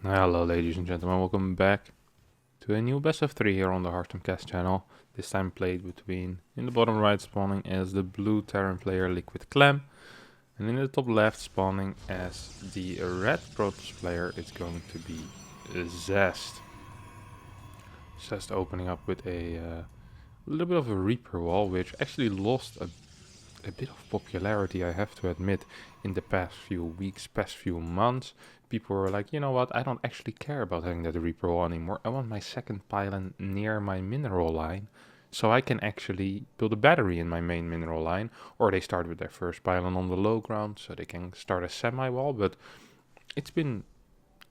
Hello ladies and gentlemen, welcome back to a new best of 3 here on the HarstemCasts channel. This time played between, in the bottom right spawning as the blue Terran player Liquid Clem, and in the top left spawning as the red Protoss player it's going to be Zest. Zest opening up with a little bit of a Reaper wall, which actually lost a bit of popularity, I have to admit, in the past few weeks, past few months. People were like, you know what, I don't actually care about having that Reaper wall anymore. I want my second pylon near my mineral line, so I can actually build a battery in my main mineral line. Or they start with their first pylon on the low ground, so they can start a semi-wall. But it's been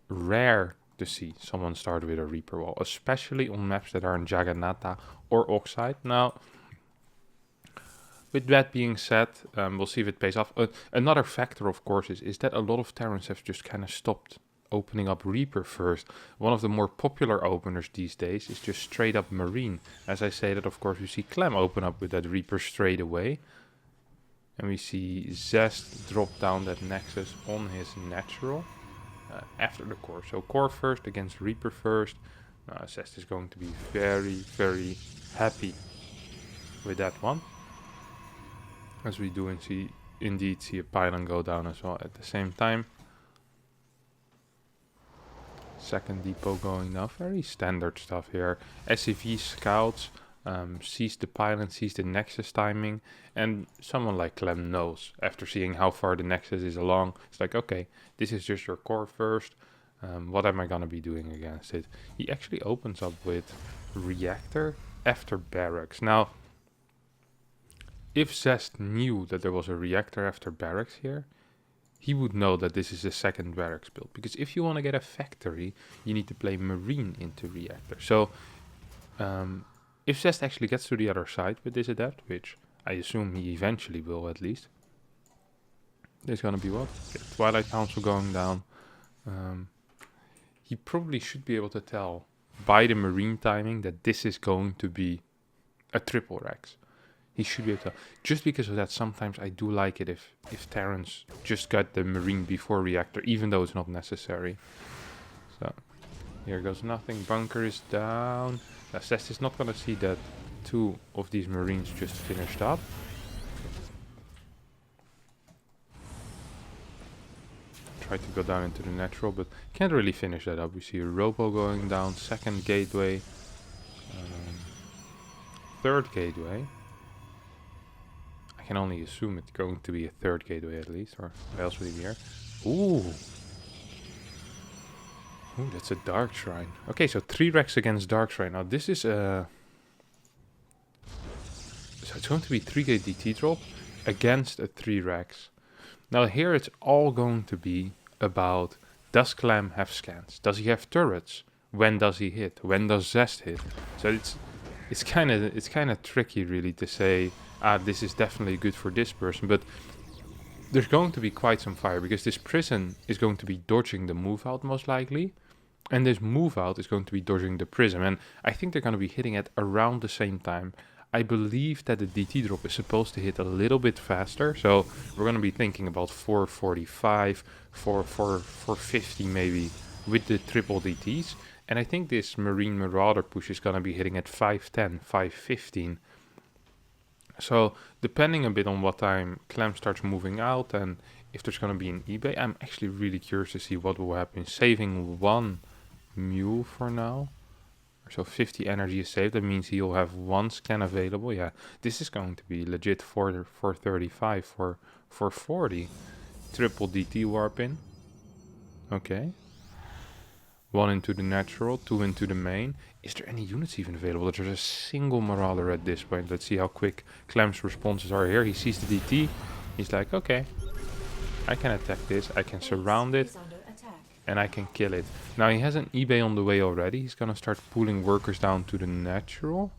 rare to see someone start with a Reaper wall, especially on maps that are in Jagannatha or Oxide. Now, with that being said, we'll see if it pays off. Another factor, of course, is that a lot of Terrans have just kind of stopped opening up Reaper first. One of the more popular openers these days is just straight up Marine. As I say that, of course, we see Clem open up with that Reaper straight away. And we see Zest drop down that Nexus on his natural after the core. So core first against Reaper first. Zest is going to be very, very happy with that one. As we do indeed see a pylon go down as well at the same time. Second depot going down, very standard stuff here. SCV scouts, sees the pylon, sees the nexus timing, and someone like Clem knows, after seeing how far the nexus is along, it's like, okay, this is just your core first, what am I gonna be doing against it? He actually opens up with reactor after barracks. Now, if Zest knew that there was a reactor after barracks here, he would know that this is a second barracks build. Because if you want to get a factory, you need to play Marine into reactor. So, if Zest actually gets to the other side with this adept, which I assume he eventually will at least, there's gonna be what? Okay, Twilight Council going down. He probably should be able to tell by the Marine timing that this is going to be a triple Rex. He should be able to. Just because of that, sometimes I do like it if Terrans just got the Marine before reactor, even though it's not necessary. So, here goes nothing. Bunker is down. Now, Zest is not going to see that two of these Marines just finished up. Try to go down into the natural, but can't really finish that up. We see a Robo going down, second gateway, third gateway. I can only assume it's going to be a third gateway at least, or what else would he be here? Ooh, that's a Dark Shrine. Okay, so 3 Rex against Dark Shrine. Now this is so it's going to be 3-gate DT drop against a 3 Rex. Now here it's all going to be about, does Clem have scans? Does he have turrets? When does he hit? When does Zest hit? So it's kind of tricky really to say, this is definitely good for this person, but there's going to be quite some fire, because this prison is going to be dodging the move out most likely, and this move out is going to be dodging the prism, and I think they're going to be hitting at around the same time. I believe that the DT drop is supposed to hit a little bit faster, so we're going to be thinking about 445, 450 maybe with the triple DTs, and I think this Marine Marauder push is going to be hitting at 510, 515. So, depending a bit on what time Clem starts moving out and if there's going to be an eBay, I'm actually really curious to see what will happen. Saving 1 mule for now. So 50 energy is saved, that means he'll have 1 scan available. Yeah, this is going to be legit 435 for 440. Triple DT warp in. Okay. 1 into the natural, 2 into the main. Is there any units even available? There's a single Marauder at this point. Let's see how quick Clem's responses are here. He sees the DT. He's like, okay, I can attack this. I can surround it. And I can kill it. Now he has an eBay on the way already. He's gonna start pulling workers down to the natural.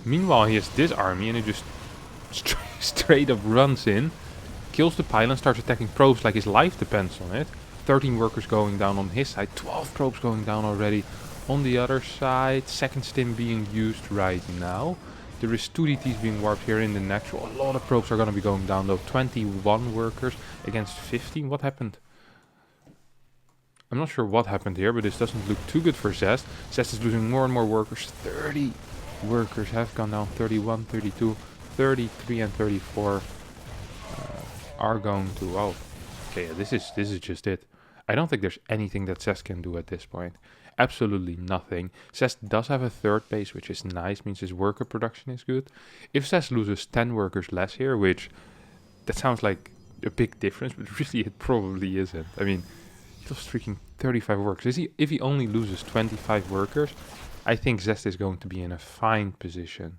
Meanwhile, he has this army and he just straight up runs in. Kills the pylon, starts attacking probes like his life depends on it. 13 workers going down on his side, 12 probes going down already on the other side. Second stim being used right now. There is 2 DTs being warped here in the natural. A lot of probes are going to be going down though. 21 workers against 15. What happened? I'm not sure what happened here, but this doesn't look too good for Zest. Zest is losing more and more workers. 30 workers have gone down. 31, 32, 33 and 34 are going to... Oh, okay, yeah, this is just it. I don't think there's anything that Zest can do at this point. Absolutely nothing. Zest does have a third base, which is nice, means his worker production is good. If Zest loses 10 workers less here, which that sounds like a big difference, but really it probably isn't. I mean, he lost freaking 35 workers. If he only loses 25 workers, I think Zest is going to be in a fine position.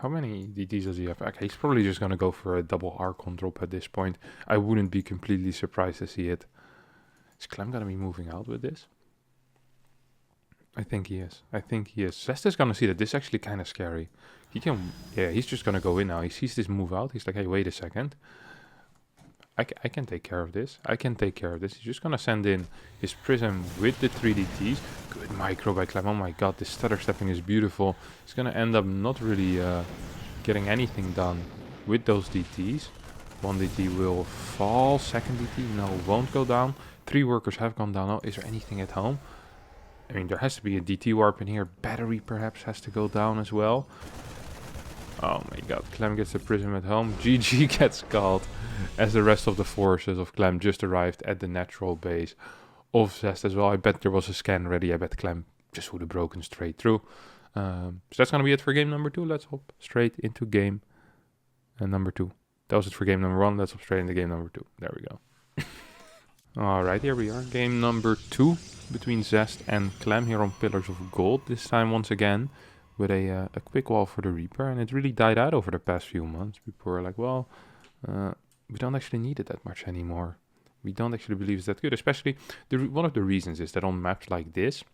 How many DTs does he have? Okay, he's probably just going to go for a double Archon drop at this point. I wouldn't be completely surprised to see it. Is Clem going to be moving out with this? I think he is. Zest is going to see that this is actually kind of scary. He can... Yeah, he's just going to go in now. He sees this move out. He's like, hey, wait a second. I can take care of this. He's just going to send in his Prism with the 3 DTs. Good micro by Clem. Oh my god, this stutter stepping is beautiful. He's going to end up not really getting anything done with those DTs. 1 DT will fall. Second DT, no, won't go down. 3 workers have gone down. Oh, is there anything at home? I mean, there has to be a DT warp in here. Battery perhaps has to go down as well. Oh my god, Clem gets the Prism at home. GG gets called as the rest of the forces of Clem just arrived at the natural base of Zest as well. I bet there was a scan ready. I bet Clem just would have broken straight through. So that's going to be it for game number 2. Let's hop straight into game number 2. That was it for game number 1. Let's hop straight into game number 2. There we go. Alright, here we are. Game number 2 between Zest and Clem here on Pillars of Gold. This time once again with a quick wall for the Reaper, and it really died out over the past few months. People were like, well, we don't actually need it that much anymore. We don't actually believe it's that good, especially one of the reasons is that on maps like this,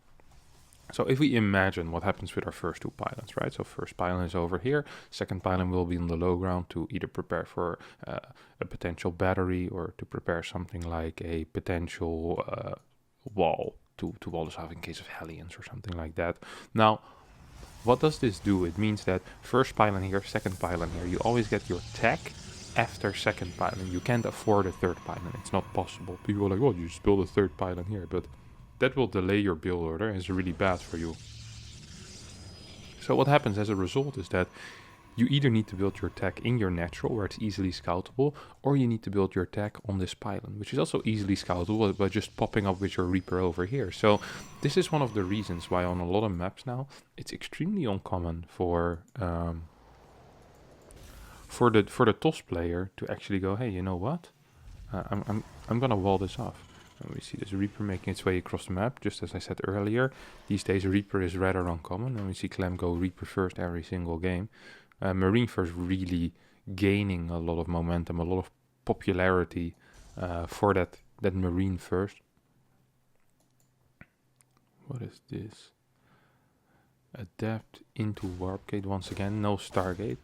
so if we imagine what happens with our first 2 pylons, right? So first pylon is over here, second pylon will be on the low ground to either prepare for a potential battery or to prepare something like a potential wall to wall us off in case of Hellions or something like that. Now, what does this do? It means that first pylon here, second pylon here, you always get your tech after second pylon. You can't afford a third pylon. It's not possible. People are like, well, you just build a third pylon here, but that will delay your build order and is really bad for you. So what happens as a result is that you either need to build your tech in your natural, where it's easily scoutable, or you need to build your tech on this pylon, which is also easily scoutable by just popping up with your Reaper over here. So this is one of the reasons why on a lot of maps now, it's extremely uncommon for the TOS player to actually go, hey, you know what? I'm gonna wall this off. And we see this Reaper making its way across the map, just as I said earlier. These days Reaper is rather uncommon, and we see Clem go Reaper first every single game. Marine first really gaining a lot of momentum, a lot of popularity for that Marine first. What is this? Adapt into Warp Gate once again, no Stargate,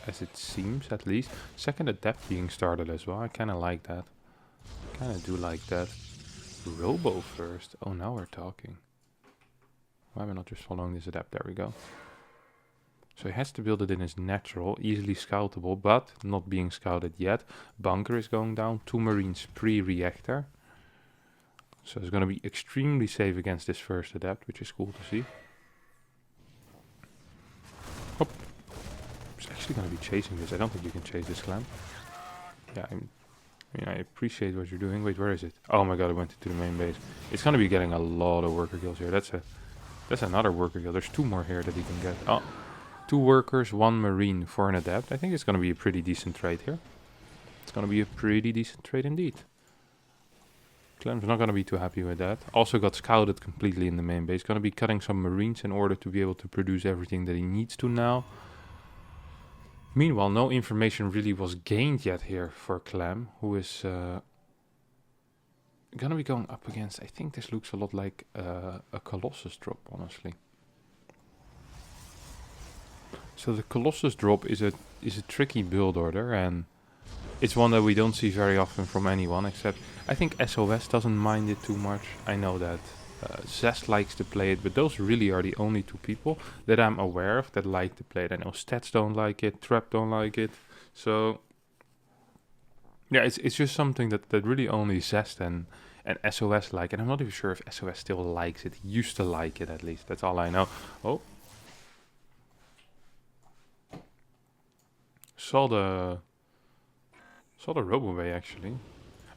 as it seems at least. Second Adapt being started as well, I kind of like that. Kind of do like that. Robo first, oh now we're talking. Why am I not just following this Adapt? There we go. So he has to build it in his natural, easily scoutable, but not being scouted yet. Bunker is going down, 2 Marines pre-reactor. So it's going to be extremely safe against this first Adapt, which is cool to see. Hop. He's actually going to be chasing this. I don't think you can chase this Clem. Yeah, I appreciate what you're doing. Wait, where is it? Oh my god, I went into the main base. It's going to be getting a lot of worker kills here. That's another worker kill. There's 2 more here that he can get. Oh. 2 workers, 1 Marine for an Adapt. I think it's going to be a pretty decent trade here. It's going to be a pretty decent trade indeed. Clem's not going to be too happy with that. Also got scouted completely in the main base. Going to be cutting some Marines in order to be able to produce everything that he needs to now. Meanwhile, no information really was gained yet here for Clem, who is going to be going up against... I think this looks a lot like a Colossus drop, honestly. So the Colossus drop is a tricky build order, and it's one that we don't see very often from anyone, except I think SOS doesn't mind it too much. I know that Zest likes to play it, but those really are the only 2 people that I'm aware of that like to play it. I know Stats don't like it, Trap don't like it, so Yeah, it's just something that really only Zest and SOS like, and I'm not even sure if SOS still likes it. He used to like it, at least. That's all I know. Oh, saw the Roboway actually.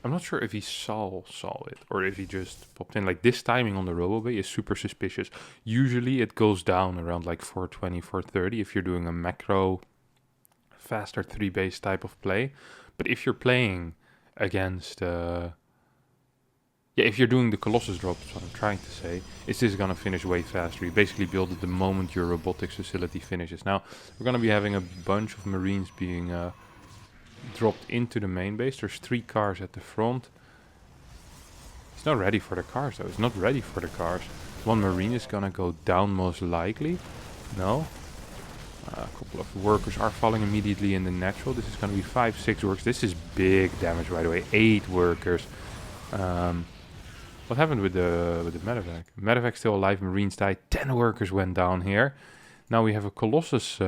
I'm not sure if he saw it or if he just popped in. Like, this timing on the Roboway is super suspicious. Usually it goes down around like 420, 430 if you're doing a macro faster 3 base type of play. But if you're playing against yeah, if you're doing the Colossus drop, that's what I'm trying to say, is this gonna finish way faster. You basically build it the moment your robotics facility finishes. Now, we're gonna be having a bunch of Marines being dropped into the main base. There's 3 cars at the front. It's not ready for the cars though. It's not ready for the cars. 1 Marine is gonna go down most likely. No. A couple of workers are falling immediately in the natural. This is gonna be 5, 6 workers. This is big damage, by the way. 8 workers. What happened with the medevac? Medevac still alive. Marines died. 10 workers went down here. Now we have a Colossus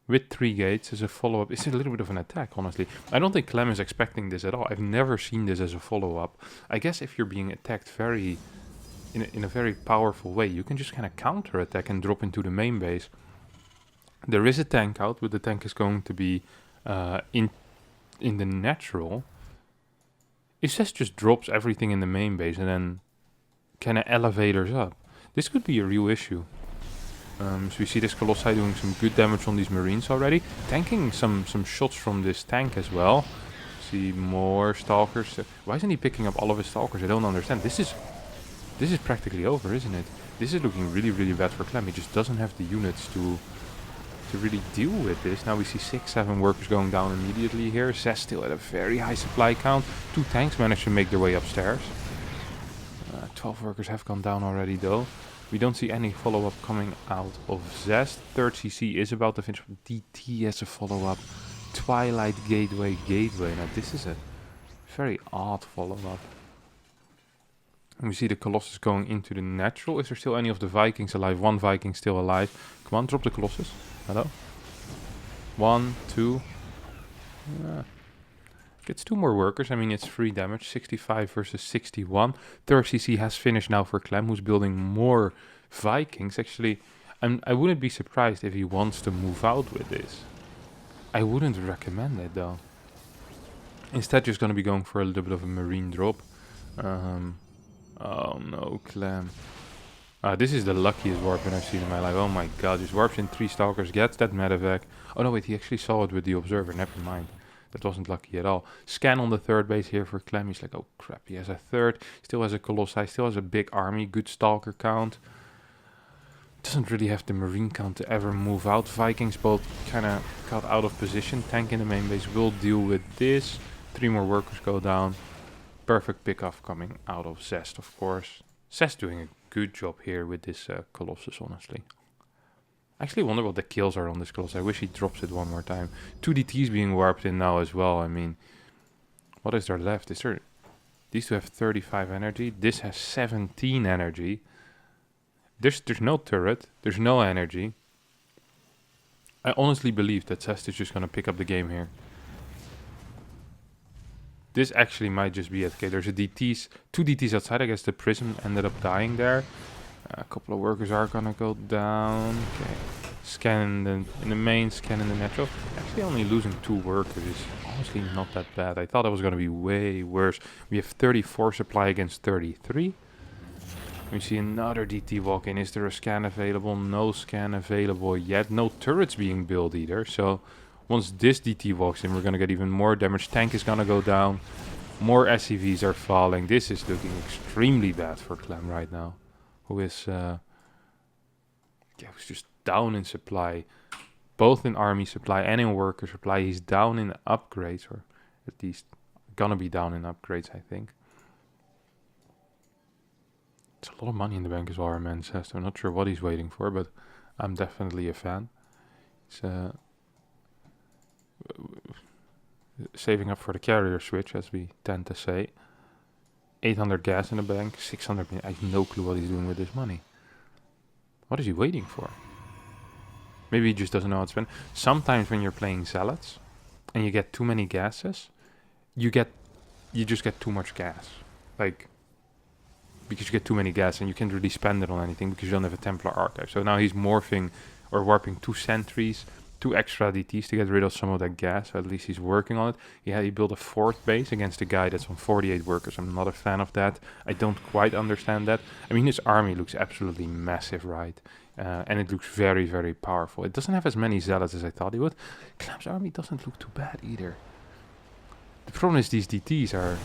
with 3 gates as a follow-up. It's a little bit of an attack, honestly. I don't think Clem is expecting this at all. I've never seen this as a follow-up. I guess if you're being attacked in a very powerful way, you can just kind of counter-attack and drop into the main base. There is a tank out, but the tank is going to be in the natural. If Zest just drops everything in the main base and then kind of elevators up, this could be a real issue. So we see this Colossi doing some good damage on these Marines already. Tanking some shots from this tank as well. See more Stalkers. Why isn't he picking up all of his Stalkers? I don't understand. This is practically over, isn't it? This is looking really, really bad for Clem. He just doesn't have the units to really deal with this. Now we see 6, 7 workers going down immediately here. Zest still at a very high supply count. 2 tanks managed to make their way upstairs. 12 workers have gone down already though. We don't see any follow-up coming out of Zest. 3rd CC is about to finish. DT as a follow-up. Twilight Gateway. Now this is a very odd follow-up. And we see the Colossus going into the natural. Is there still any of the Vikings alive? 1 Viking still alive. Come on, drop the Colossus. Hello? 1, 2. Gets 2 more workers. I mean, it's 3 damage. 65 versus 61. 3rd CC has finished now for Clem, who's building more Vikings. Actually, I wouldn't be surprised if he wants to move out with this. I wouldn't recommend it, though. Instead, just going to be going for a little bit of a Marine drop. Oh, no, Clem. This is the luckiest warping I've seen in my life. Oh my god, just warps in 3 Stalkers, gets that medevac. Oh no, wait, he actually saw it with the Observer, never mind. That wasn't lucky at all. Scan on the 3rd base here for Clem. He's like, oh crap, he has a 3rd. Still has a Colossi, still has a big army, good Stalker count. Doesn't really have the Marine count to ever move out. Vikings both kind of got out of position. Tank in the main base will deal with this. 3 more workers go down. Perfect pickoff coming out of Zest, of course. Zest doing a good job here with this Colossus, honestly. I actually wonder what the kills are on this Colossus. I wish he drops it one more time. 2 DTs being warped in now as well. I mean, what is there left? Is there... These 2 have 35 energy. This has 17 energy. There's no turret. There's no energy. I honestly believe that Zest is just going to pick up the game here. This actually might just be it. Okay, there's a 2 DTs outside. I guess the Prism ended up dying there. A couple of workers are gonna go down. Okay, scan in the main, scan in the natural. Actually, only losing 2 workers is honestly not that bad. I thought it was gonna be way worse. We have 34 supply against 33. We see another DT walk in. Is there a scan available? No scan available yet. No turrets being built either. So once this DT walks in, we're gonna get even more damage. Tank is gonna go down. More SCVs are falling. This is looking extremely bad for Clem right now. Who is who's just down in supply, both in army supply and in worker supply. He's down in upgrades, or at least gonna be down in upgrades, I think. It's a lot of money in the bank as well, our man says. I'm not sure what he's waiting for, but I'm definitely a fan. It's saving up for the carrier switch, as we tend to say. 800 gas in the bank, 600 million. I have no clue what he's doing with this money. What is he waiting for? Maybe he just doesn't know how to spend. Sometimes when you're playing zealots and you get too many gases, you just get too much gas. Like, because you get too many gas and you can't really spend it on anything because you don't have a Templar archive. So now he's morphing or warping 2 sentries, 2 extra DTs to get rid of some of that gas. So at least he's working on it. Yeah, he built a 4th base against a guy that's on 48 workers. I'm not a fan of that. I don't quite understand that. I mean, his army looks absolutely massive, right? And it looks very, very powerful. It doesn't have as many zealots as I thought it would. Clem's army doesn't look too bad either. The problem is these DTs are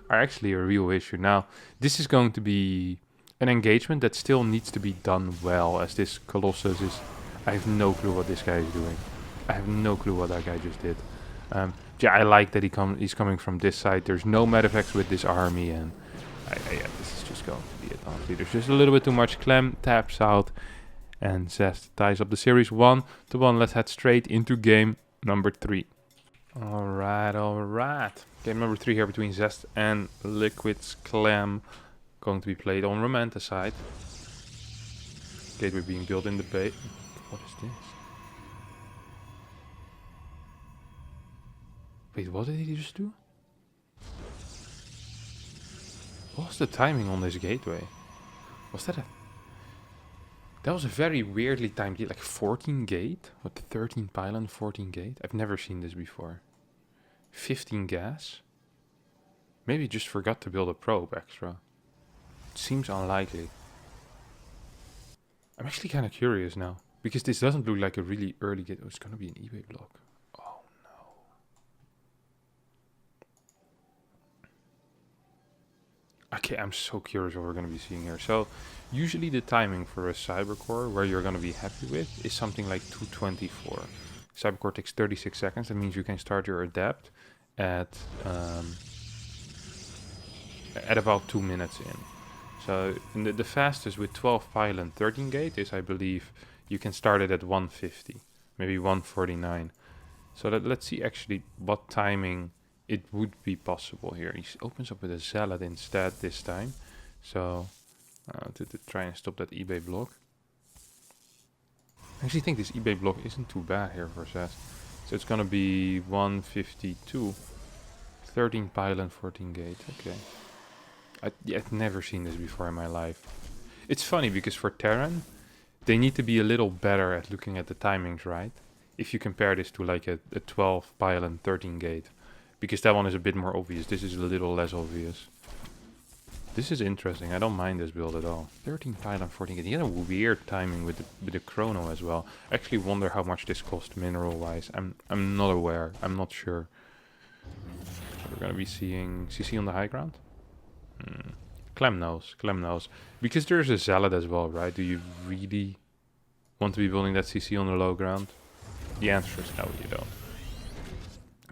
actually a real issue. Now, this is going to be an engagement that still needs to be done well, as this Colossus is... I have no clue what this guy is doing. I have no clue what that guy just did. Yeah, I like that he's coming from this side. There's no medevacts with this army, and yeah, this is just going to be it. Honestly, there's just a little bit too much. Clem taps out, and Zest ties up the series 1-1. Let's head straight into game number 3. Alright. Game number 3 here between Zest and Liquid's Clem. Going to be played on Romanticide. Gateway being built in the bay. What is this? Wait, what did he just do? What was the timing on this gateway? Was that a... That was a very weirdly timed gate, like 14 gate? What, 13 pylon, 14 gate? I've never seen this before. 15 gas? Maybe he just forgot to build a probe extra. It seems unlikely. I'm actually kind of curious now, because this doesn't look like a really early gate. Oh, it's gonna be an eBay block. Oh no. Okay, I'm so curious what we're gonna be seeing here. So, usually the timing for a Cybercore where you're gonna be happy with is something like 224. Cybercore takes 36 seconds. That means you can start your adapt at about 2 minutes in. So the fastest with 12 pylon 13 gate is, I believe, you can start it at 150, maybe 149. So let's see actually what timing it would be possible here. He opens up with a Zealot instead this time. So to try and stop that eBay block. I actually think this eBay block isn't too bad here for Zest. So it's gonna be 152, 13 pylon 14 gate. Okay. I've never seen this before in my life. It's funny because for Terran, they need to be a little better at looking at the timings, right? If you compare this to like a 12 pylon 13 gate. Because that one is a bit more obvious. This is a little less obvious. This is interesting. I don't mind this build at all. 13 pylon 14 gate. He had a weird timing with the chrono as well. I actually wonder how much this cost mineral wise. I'm not aware. I'm not sure. So we're gonna be seeing CC on the high ground. Clem knows. Because there's a Zealot as well, right? Do you really want to be building that CC on the low ground? The answer is no, you don't.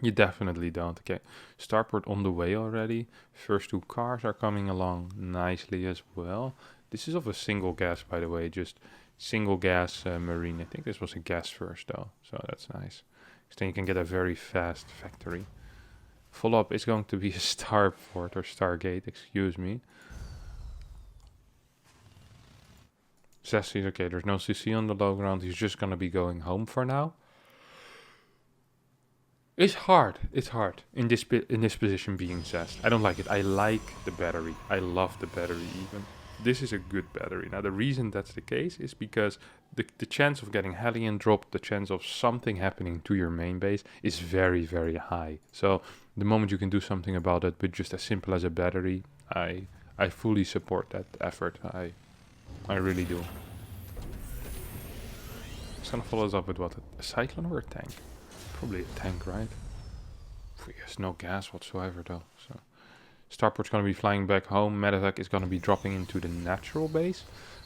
You definitely don't. Okay, starport on the way already. First 2 cars are coming along nicely as well. This is of a single gas, by the way, just single gas marine. I think this was a gas first though, so that's nice. Because then you can get a very fast factory. Follow-up is going to be a starport or stargate, excuse me. Zest is okay, there's no CC on the low ground. He's just going to be going home for now. It's hard in this position being Zest. I don't like it. I like the battery. I love the battery even. This is a good battery. Now the reason that's the case is because the chance of getting Hellion dropped, the chance of something happening to your main base is very, very high. So the moment you can do something about it, but just as simple as a battery, I fully support that effort. I really do. It's gonna follow us up with what? A Cyclone or a tank? Probably a tank, right? He has no gas whatsoever though. So starport's gonna be flying back home. Medevac is gonna be dropping into the natural base.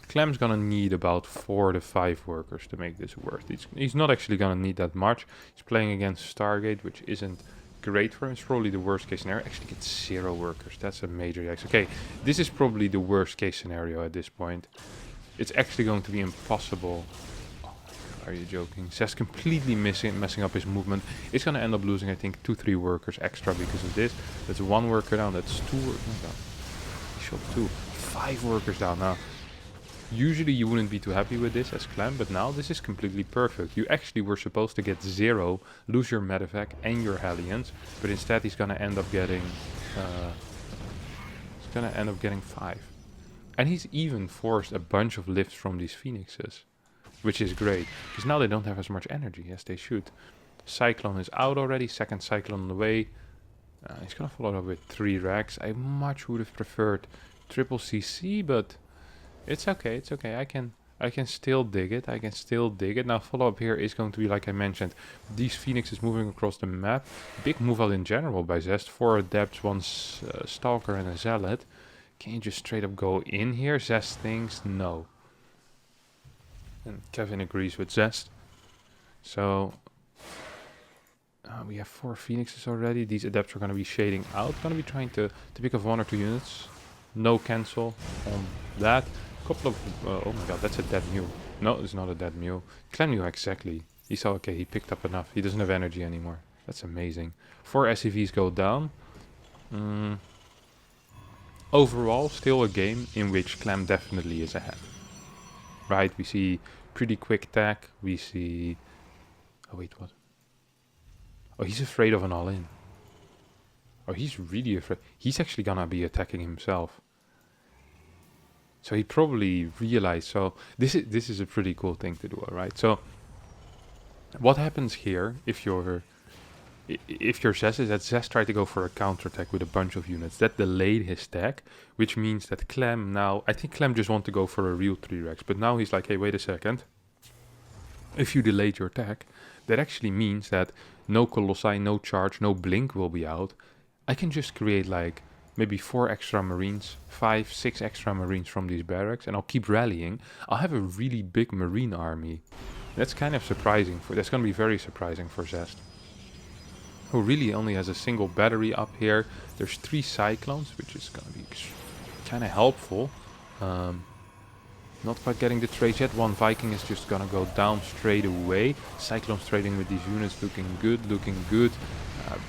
Clem's gonna need about 4 to 5 workers to make this worth. He's not actually gonna need that much. He's playing against Stargate, which isn't great for him. It's probably the worst case scenario. Actually gets 0 workers. That's a major yikes. Okay, this is probably the worst case scenario at this point. It's actually going to be impossible. Oh, are you joking? Zest completely messing up his movement. It's gonna end up losing, I think, 2-3 workers extra because of this. That's 1 worker down. That's 2 workers down. He shot 2. 5 workers down now. Usually you wouldn't be too happy with this as Clem, but now this is completely perfect. You actually were supposed to get 0, lose your medevac and your Hellions, but instead he's gonna end up getting 5. And he's even forced a bunch of lifts from these Phoenixes, which is great, because now they don't have as much energy as they should. Cyclone is out already, second Cyclone on the way. He's gonna follow up with 3 racks. I much would have preferred triple CC, but it's okay, it's okay. I can still dig it. I can still dig it. Now follow up here is going to be, like I mentioned, these Phoenixes moving across the map. Big move out in general by Zest. 4 Adepts, 1 Stalker and a Zealot. Can you just straight up go in here? Zest thinks no. And Kevin agrees with Zest. So we have 4 Phoenixes already. These Adepts are going to be shading out. Going to be trying to pick up 1 or 2 units. No cancel on that. Couple of... oh my god, that's a dead mule. No, it's not a dead mule. Clem knew exactly. He saw, okay, he picked up enough. He doesn't have energy anymore. That's amazing. 4 SCVs go down. Overall, still a game in which Clem definitely is ahead. Right, we see pretty quick tech. We see... oh wait, what? Oh, he's afraid of an all-in. Oh, he's really afraid. He's actually gonna be attacking himself. So he probably realized. So this is a pretty cool thing to do, alright? So what happens here if your Zest is that Zest tried to go for a counterattack with a bunch of units. That delayed his tech, which means that Clem now... I think Clem just wanted to go for a real 3-Rex, but now he's like, hey, wait a second. If you delayed your tech, that actually means that no Colossi, no Charge, no Blink will be out. I can just create like maybe 4 extra Marines, 5, 6 extra Marines from these barracks, and I'll keep rallying. I'll have a really big Marine army. That's kind of surprising. That's going to be very surprising for Zest, who really only has a single battery up here. There's 3 Cyclones, which is going to be kind of helpful. Not quite getting the trades yet. 1 Viking is just going to go down straight away. Cyclones trading with these units, looking good, looking good.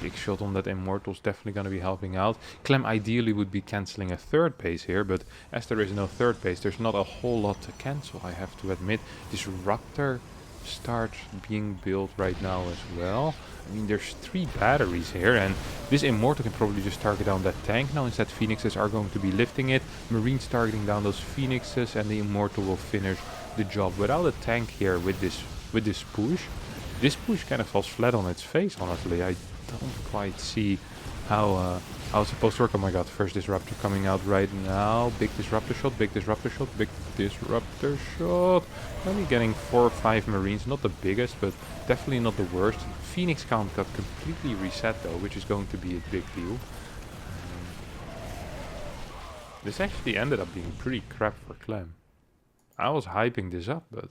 Big shot on that Immortal's definitely going to be helping out. Clem ideally would be cancelling a 3rd base here, but as there is no 3rd base, there's not a whole lot to cancel, I have to admit. Disruptor starts being built right now as well. I mean, there's 3 batteries here, and this Immortal can probably just target down that tank now. Instead, Phoenixes are going to be lifting it. Marines targeting down those Phoenixes, and the Immortal will finish the job. Without a tank here with this push, kind of falls flat on its face, honestly. I don't quite see how it's supposed to work. Oh my god, first Disruptor coming out right now. Big Disruptor shot, big Disruptor shot, big Disruptor shot. Only getting 4 or 5 Marines, not the biggest, but definitely not the worst. Phoenix count got completely reset though, which is going to be a big deal. This actually ended up being pretty crap for Clem. I was hyping this up, but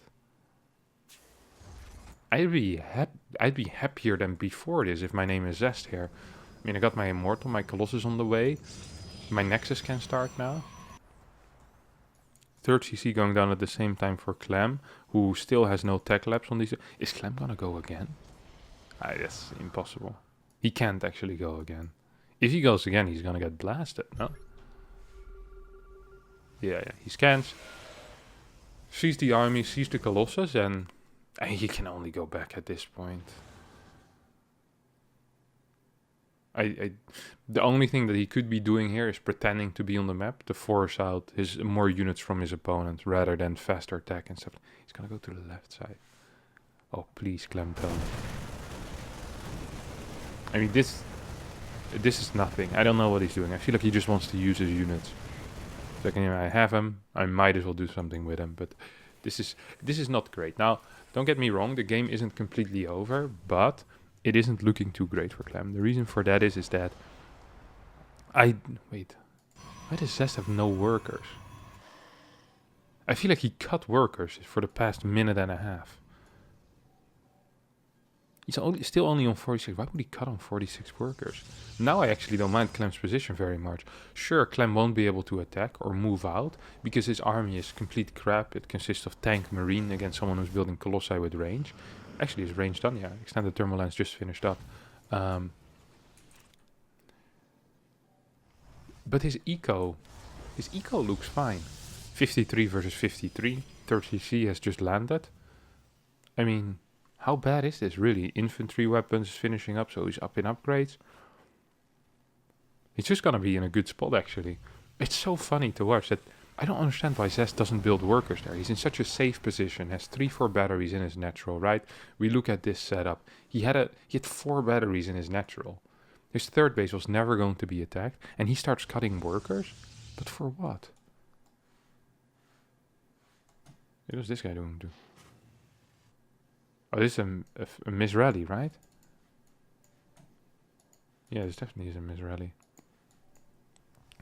I'd be happier than before this if my name is Zest here. I mean, I got my Immortal, my Colossus on the way. My Nexus can start now. 3rd CC going down at the same time for Clem, who still has no tech labs on these. Is Clem gonna go again? That's impossible. He can't actually go again. If he goes again, he's gonna get blasted, no? Yeah, he scans. Sees the army, sees the Colossus, and he can only go back at this point. The only thing that he could be doing here is pretending to be on the map to force out more units from his opponent rather than faster attack and stuff. He's gonna go to the left side. Oh, please, Clem, tell me. I mean, this is nothing. I don't know what he's doing. I feel like he just wants to use his units. So I have him. I might as well do something with him. But this is not great. Now, don't get me wrong. The game isn't completely over, but it isn't looking too great for Clem. The reason for that is that wait. Why does Zest have no workers? I feel like he cut workers for the past minute and a half. He's still only on 46. Why would he cut on 46 workers? Now I actually don't mind Clem's position very much. Sure, Clem won't be able to attack or move out because his army is complete crap. It consists of tank, marine against someone who's building Colossi with range. Actually, his range done, yeah. Extended thermal lens just finished up. But his eco looks fine. 53 versus 53. 30C has just landed. I mean, how bad is this really? Infantry weapons finishing up, so he's up in upgrades. He's just gonna be in a good spot actually. It's so funny to watch that. I don't understand why Zest doesn't build workers there. He's in such a safe position, has 3-4 batteries in his natural, right? We look at this setup. He had 4 batteries in his natural. His third base was never going to be attacked, and he starts cutting workers? But for what? What was this guy doing too? Oh, this is a miss-rally, right? Yeah, this definitely is a miss-rally.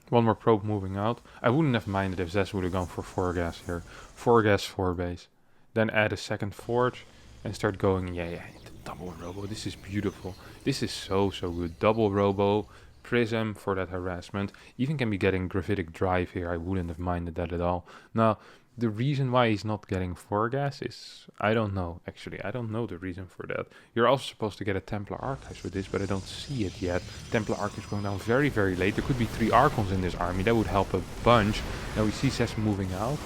One more probe moving out. I wouldn't have minded if Zest would have gone for 4 gas here. 4 gas, 4 base. Then add a second forge and start going, yeah, double robo. This is beautiful. This is so good. Double robo, prism for that harassment. Even can be getting gravitic drive here. I wouldn't have minded that at all. Now, the reason why he's not getting 4 gas is, I don't know, actually. I don't know the reason for that. You're also supposed to get a Templar Archives with this, but I don't see it yet. Templar Archives going down very, very late. There could be 3 Archons in this army. That would help a bunch. Now we see Zest moving out.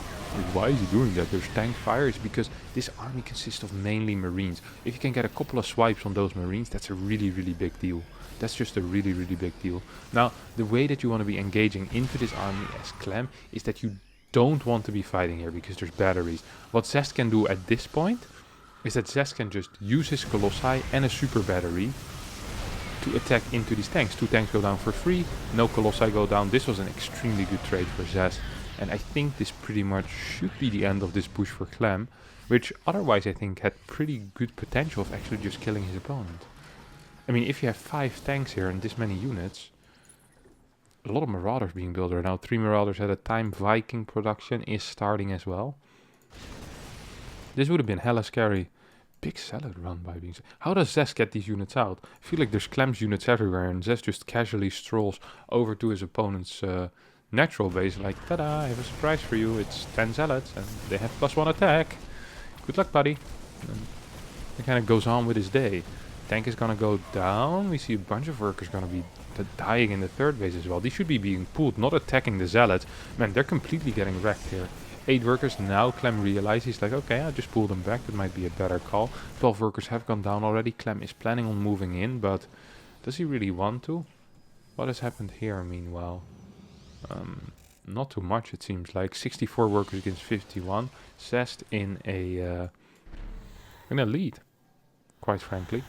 Why is he doing that? There's tank fire. It's because this army consists of mainly Marines. If you can get a couple of swipes on those Marines, that's a really, really big deal. That's just a really, really big deal. Now, the way that you want to be engaging into this army as Clem is that you don't want to be fighting here because there's batteries. What Zest can do at this point is that Zest can just use his Colossi and a super battery to attack into these tanks. 2 tanks go down for free, no Colossi go down. This was an extremely good trade for Zest, and I think this pretty much should be the end of this push for Clem, which otherwise I think had pretty good potential of actually just killing his opponent. I mean, if you have 5 tanks here and this many units, a lot of Marauders being built right now. 3 Marauders at a time. Viking production is starting as well. This would have been hella scary. Big salad run by being... How does Zest get these units out? I feel like there's Clem's units everywhere, and Zest just casually strolls over to his opponent's natural base like, ta-da, I have a surprise for you. It's 10 zealots, and they have +1 attack. Good luck, buddy. And he kind of goes on with his day. Tank is gonna go down. We see a bunch of workers gonna be dying in the third base as well. These should be being pulled, not attacking the zealots. Man, they're completely getting wrecked here. 8 workers now. Clem realizes, he's like, okay, I'll just pull them back. That might be a better call. 12 workers have gone down already. Clem is planning on moving in, but does he really want to? What has happened here meanwhile? Not too much, it seems like. 64 workers against 51. Zest in a lead, quite frankly.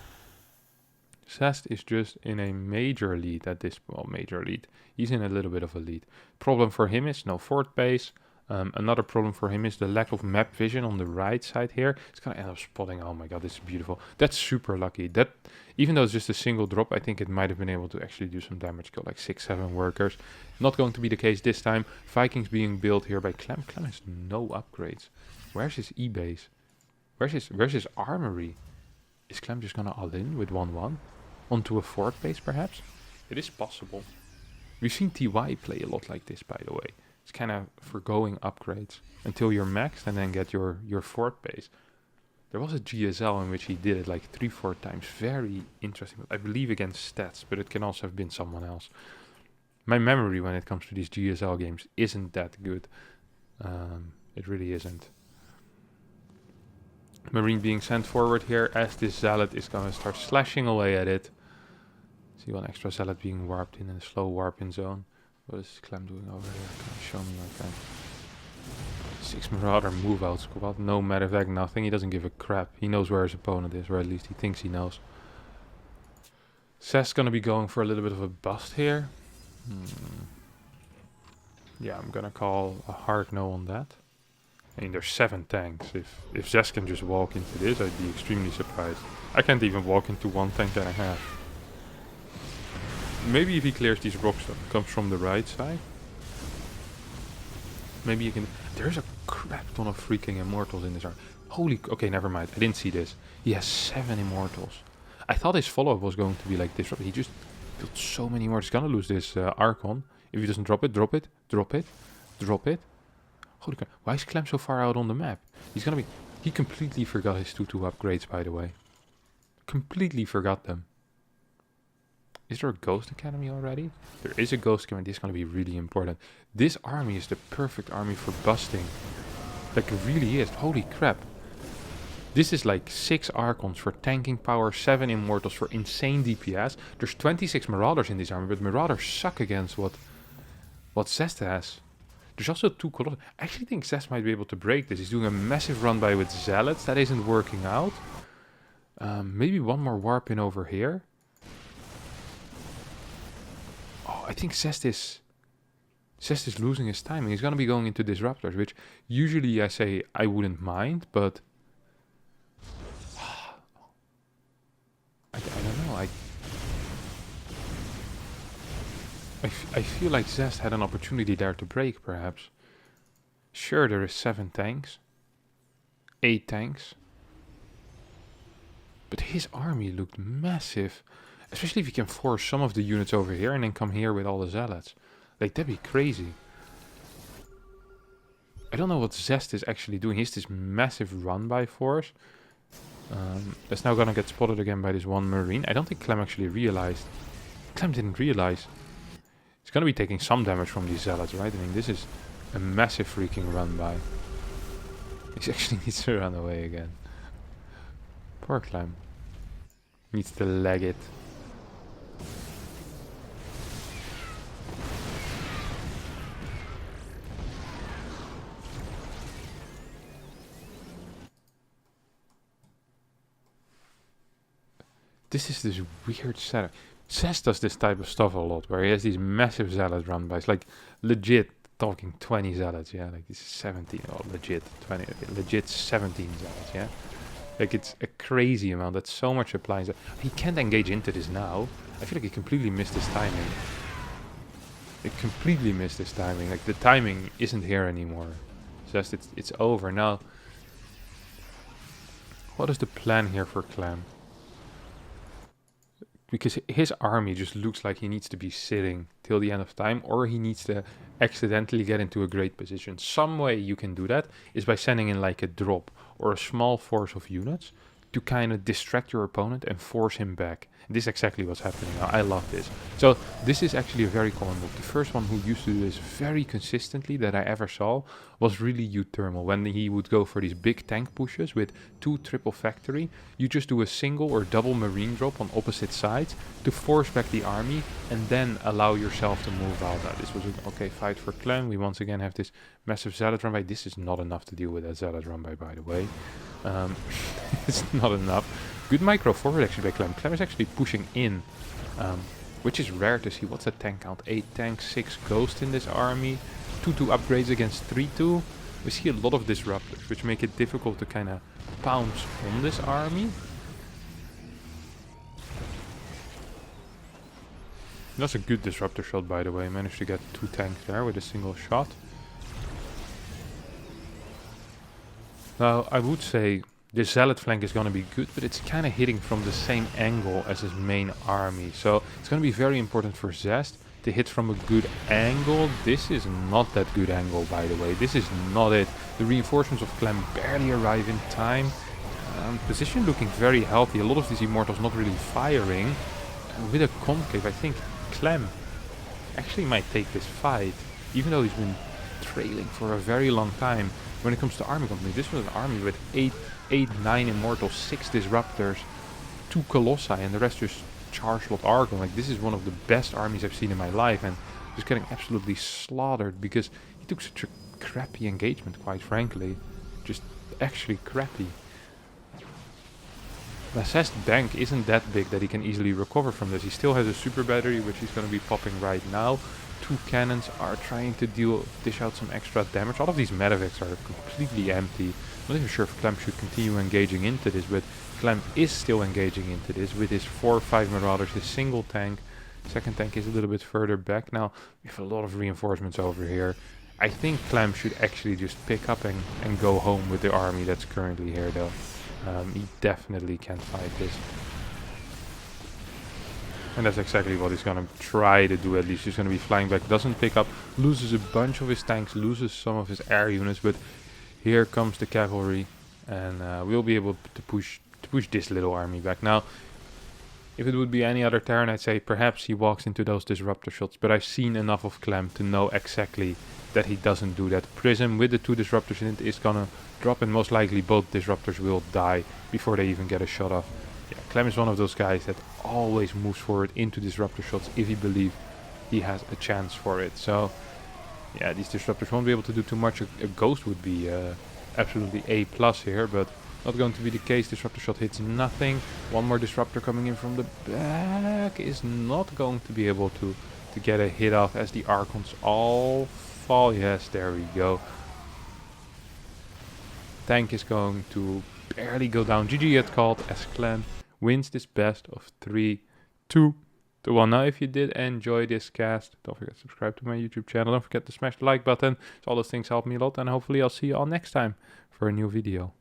Zest is just in a major lead at this... Well, major lead. He's in a little bit of a lead. Problem for him is no fort base. Another problem for him is the lack of map vision on the right side here. It's going to end up spotting... Oh my god, this is beautiful. That's super lucky. That, even though it's just a single drop, I think it might have been able to actually do some damage. Kill like 6-7 workers. Not going to be the case this time. Vikings being built here by Clem. Clem has no upgrades. Where's his E-base? Where's his armory? Is Clem just going to all-in with 1-1? Onto a fort base, perhaps? It is possible. We've seen TY play a lot like this, by the way. It's kind of forgoing upgrades until you're maxed and then get your fort base. There was a GSL in which he did it like 3-4 times. Very interesting. I believe against stats, but it can also have been someone else. My memory when it comes to these GSL games isn't that good. It really isn't. Marine being sent forward here as this zealot is going to start slashing away at it. See one extra zealot being warped in a slow warp-in zone. What is Clem doing over here? Can you show me, my friend? 6 Marauder move out squad. No medevac, nothing. He doesn't give a crap. He knows where his opponent is, or at least he thinks he knows. Zest's gonna be going for a little bit of a bust here. Yeah, I'm gonna call a hard no on that. I mean, there's 7 tanks. If Zest can just walk into this, I'd be extremely surprised. I can't even walk into 1 tank and a half. Maybe if he clears these rocks that comes from the right side. Maybe you can... There's a crap ton of freaking immortals in this army. Holy... Okay, never mind. I didn't see this. He has 7 immortals. I thought his follow-up was going to be like this. He just built so many more. He's gonna lose this Archon. If he doesn't drop it, drop it, drop it, drop it. Holy crap. Why is Clem so far out on the map? He's gonna be... He completely forgot his 2-2 upgrades, by the way. Completely forgot them. Is there a Ghost Academy already? There is a Ghost Academy. This is going to be really important. This army is the perfect army for busting. Like, it really is. Holy crap. This is like 6 Archons for tanking power, 7 Immortals for insane DPS. There's 26 Marauders in this army, but Marauders suck against what Zest has. There's also 2 Colossi. I actually think Zest might be able to break this. He's doing a massive run by with Zealots. That isn't working out. Maybe one more warp in over here. Oh, I think Zest is losing his timing. He's going to be going into Disruptors, which usually I say I wouldn't mind, but I don't know. I feel like Zest had an opportunity there to break, perhaps. Sure, there is 7 tanks. 8 tanks. But his army looked massive. Especially if he can force some of the units over here and then come here with all the Zealots. Like, that'd be crazy. I don't know what Zest is actually doing. He has this massive run-by force. That's now gonna get spotted again by this one Marine. I don't think Clem actually realized. Clem didn't realize. He's gonna be taking some damage from these Zealots, right? I mean, this is a massive freaking run-by. He actually needs to run away again. Poor Clem. Needs to leg it. This is this weird setup. Zest does this type of stuff a lot, where he has these massive Zealot run-bys, like legit talking 20 Zealots, yeah? Like this is 17, or legit 20, legit 17 Zealots, yeah? Like it's a crazy amount, that's so much appliance. He can't engage into this now. I feel like he completely missed his timing. He completely missed his timing, like the timing isn't here anymore. Zest, it's over. Now, what is the plan here for Clem? Because his army just looks like he needs to be sitting till the end of time, or he needs to accidentally get into a great position. Some way you can do that is by sending in like a drop or a small force of units to kind of distract your opponent and force him back. This is exactly what's happening now. I love this. So this is actually a very common move. The first one who used to do this very consistently that I ever saw was really Uthermal. When he would go for these big tank pushes with 2 triple factory, you just do a single or double marine drop on opposite sides to force back the army and then allow yourself to move out. Now, this was an okay fight for Clem. We once again have this massive Zealot run by. This is not enough to deal with that Zealot run by the way. It's not enough. Good micro forward actually by Clem. Clem is actually pushing in, which is rare to see. What's the tank count? 8 tanks, 6 ghosts in this army, 2-2 upgrades against 3-2. We see a lot of disruptors, which make it difficult to kind of pounce on this army. That's a good disruptor shot, by the way. Managed to get 2 tanks there with a single shot. Now, I would say this Zealot flank is going to be good, but it's kind of hitting from the same angle as his main army. So it's going to be very important for Zest to hit from a good angle. This is not that good angle, by the way. This is not it. The reinforcements of Clem barely arrive in time. Position looking very healthy. A lot of these Immortals not really firing. With a concave, I think Clem actually might take this fight, even though he's been trailing for a very long time. When it comes to army company, this was an army with 9 Immortals, 6 Disruptors, 2 Colossi, and the rest just charge slot Argon. Like, this is one of the best armies I've seen in my life, and just getting absolutely slaughtered because he took such a crappy engagement, quite frankly. Just actually crappy. The Zest bank isn't that big that he can easily recover from this. He still has a super battery, which he's going to be popping right now. 2 cannons are trying to dish out some extra damage. All of these medevacs are completely empty. I'm not even sure if Clem should continue engaging into this, but Clem is still engaging into this with his 4 or 5 Marauders, his single tank. Second tank is a little bit further back. Now, we have a lot of reinforcements over here. I think Clem should actually just pick up and go home with the army that's currently here, though. He definitely can't fight this. And that's exactly what he's gonna try to do, at least. He's gonna be flying back, doesn't pick up, loses a bunch of his tanks, loses some of his air units, but here comes the cavalry, and we'll be able to push this little army back. Now, If it would be any other Terran, I'd say perhaps he walks into those disruptor shots, but I've seen enough of Clem to know exactly that he doesn't do that. Prism with the 2 disruptors in it is gonna drop, and most likely both disruptors will die before they even get a shot off. Yeah, Clem is one of those guys that always moves forward into disruptor shots if he believes he has a chance for it. So yeah, these disruptors won't be able to do too much. A ghost would be absolutely A+ here, but not going to be the case. Disruptor shot hits nothing. One more disruptor coming in from the back is not going to be able to get a hit off as the Archons all fall. Yes, there we go. Tank is going to barely go down. GG it called as Clem wins this best of 3, 2 to 1. Now, if you did enjoy this cast, don't forget to subscribe to my YouTube channel. Don't forget to smash the like button. So all those things help me a lot, and hopefully I'll see you all next time for a new video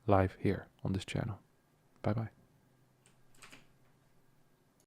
live here on this channel. Bye bye.